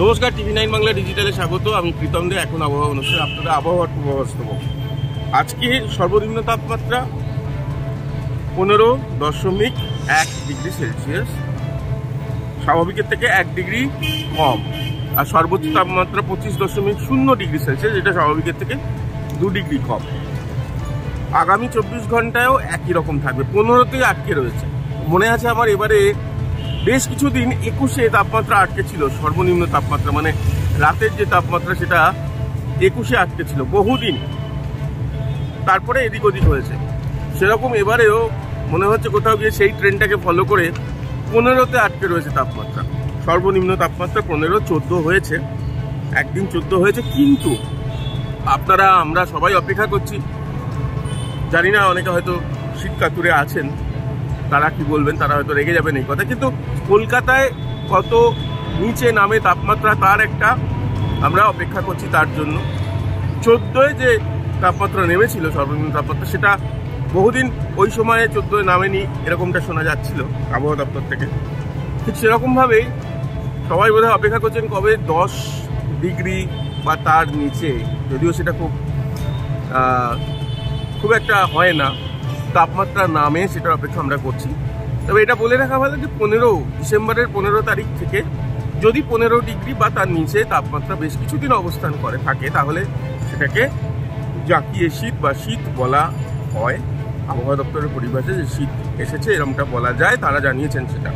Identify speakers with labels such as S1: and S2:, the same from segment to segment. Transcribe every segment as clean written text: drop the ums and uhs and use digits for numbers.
S1: নমস্কার, TV9 বাংলা ডিজিটালে স্বাগত। আমি প্রীতম দে। এখন আবহাওয়া অনুষ্ঠানে আপনাদের আবহাওয়ার পূর্বাভাস দেব। আজকে সর্বনিম্ন তাপমাত্রা 15.1 ডিগ্রি সেলসিয়াস, স্বাভাবিকের থেকে 1 ডিগ্রি কম। আর সর্বোচ্চ তাপমাত্রা 25.0 ডিগ্রি সেলসিয়াস, যেটা স্বাভাবিকের থেকে 2 ডিগ্রি কম। আগামী 24 ঘন্টায়ও একই রকম থাকবে, 15তেই আটকে রয়েছে। মনে আছে আমার এবারে বেশ কিছুদিন 21-এ তাপমাত্রা আটকে ছিল, সর্বনিম্ন তাপমাত্রা মানে রাতের যে তাপমাত্রা সেটা 21-এ আটকে ছিল বহুদিন, তারপরে এদিক ওদিক হয়েছে। সেরকম এবারেও মনে হচ্ছে কোথাও গিয়ে সেই ট্রেনটাকে ফলো করে 15তে আটকে রয়েছে তাপমাত্রা। সর্বনিম্ন তাপমাত্রা 15-14 হয়েছে, একদিন 14 হয়েছে। কিন্তু আমরা সবাই অপেক্ষা করছি, জানি না অনেকে হয়তো শীত কাতুরে আছেন, তারা কি বলবেন, তারা হয়তো রেগে যাবেন এই কথা। কিন্তু কলকাতায় কত নিচে নামে তাপমাত্রা তার একটা আমরা অপেক্ষা করছি। তার জন্য 14-এ যে তাপমাত্রা নেমেছিল সর্বনিম্ন তাপমাত্রা, সেটা বহুদিন ওই সময়ে 14-এ নামেনি, এরকমটা শোনা যাচ্ছিল আবহাওয়া দপ্তর থেকে। ঠিক সেরকমভাবেই সবাই বোধহয় অপেক্ষা করছেন কবে 10 ডিগ্রি বা তার নিচে, যদিও সেটা খুব একটা হয় না, তাপমাত্রা নামে, সেটার অপেক্ষা আমরা করছি। তবে এটা বলে রাখা ভালো যে ডিসেম্বরের 15 তারিখ থেকে যদি 15 ডিগ্রি বা তার নিচে তাপমাত্রা বেশ কিছুদিন অবস্থান করে থাকে, তাহলে সেটাকে জাঁকিয়ে শীত বা শীত বলা হয়। আবহাওয়া দপ্তরের পরিভাষায় যে শীত এসেছে এরকমটা বলা যায়, তারা জানিয়েছেন সেটা।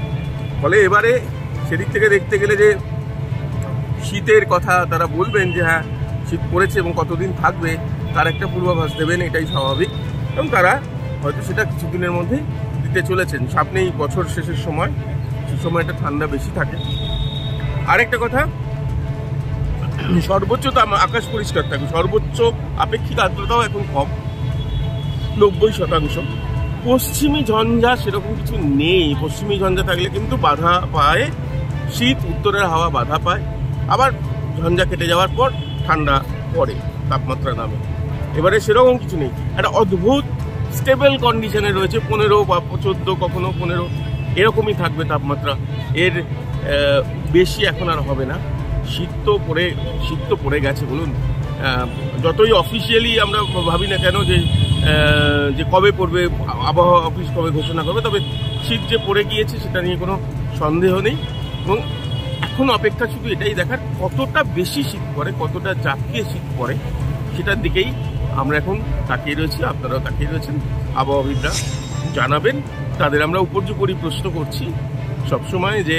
S1: ফলে এবারে সেদিক থেকে দেখতে গেলে যে শীতের কথা তারা বলবেন যে হ্যাঁ শীত পড়েছে এবং কতদিন থাকবে, তার একটা পূর্বাভাস দেবেন, এটাই স্বাভাবিক। এবং তারা হয়তো সেটা কিছুদিনের মধ্যেই দিতে চলেছেন। সামনেই বছর শেষের সময়, সে সময়টা ঠান্ডা বেশি থাকে। আরেকটা কথা, সর্বোচ্চ আকাশ পরিষ্কার থাকবে, সর্বোচ্চ আপেক্ষিক আর্দ্রতাও এখন কম, 90%। পশ্চিমী ঝঞ্ঝা সেরকম কিছু নেই। পশ্চিমী ঝঞ্ঝা থাকলে কিন্তু বাধা পায় শীত, উত্তরের হাওয়া বাধা পায়, আবার ঝঞ্ঝা কেটে যাওয়ার পর ঠান্ডা পড়ে, তাপমাত্রা নামে। এবারে সেরকম কিছু নেই, একটা অদ্ভুত স্টেবল কন্ডিশনে রয়েছে। 15 বা 14, কখনো 15 এরকমই থাকবে তাপমাত্রা। এর বেশি এখন আর হবে না। শীত তো পড়ে গেছে বলুন, যতই অফিসিয়ালি আমরা ভাবি না কেন যে কবে পড়বে, আবহাওয়া অফিস কবে ঘোষণা করবে, তবে শীত যে পড়ে গিয়েছে সেটা নিয়ে কোনো সন্দেহ নেই। এবং এখন অপেক্ষা শুধু এটাই দেখার, কতটা বেশি শীত পড়ে, কতটা জাঁকিয়ে শীত পড়ে, সেটার দিকেই আমরা এখন তাকিয়ে রয়েছি। আপনারাও তাকিয়ে রয়েছেন, আবহাওয়াবিদরা জানাবেন। তাদের আমরা উপর্যুপরি প্রশ্ন করছি সবসময় যে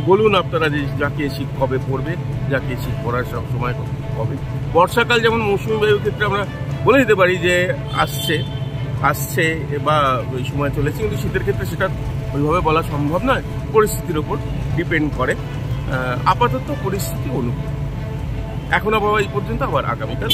S1: বলুন আপনারা যে জাঁকিয়ে শীত কবে পড়বে, জাঁকিয়ে শীত পড়ার সবসময় কবে। বর্ষাকাল যেমন মৌসুমী বায়ুর ক্ষেত্রে আমরা বলে দিতে পারি যে আসছে বা ওই সময় চলেছে, কিন্তু শীতের ক্ষেত্রে সেটা ওইভাবে বলা সম্ভব নয়, পরিস্থিতির ওপর ডিপেন্ড করে। আপাতত পরিস্থিতি অনুকূল। এখন আবহাওয়া এই পর্যন্ত, আবার আগামীকাল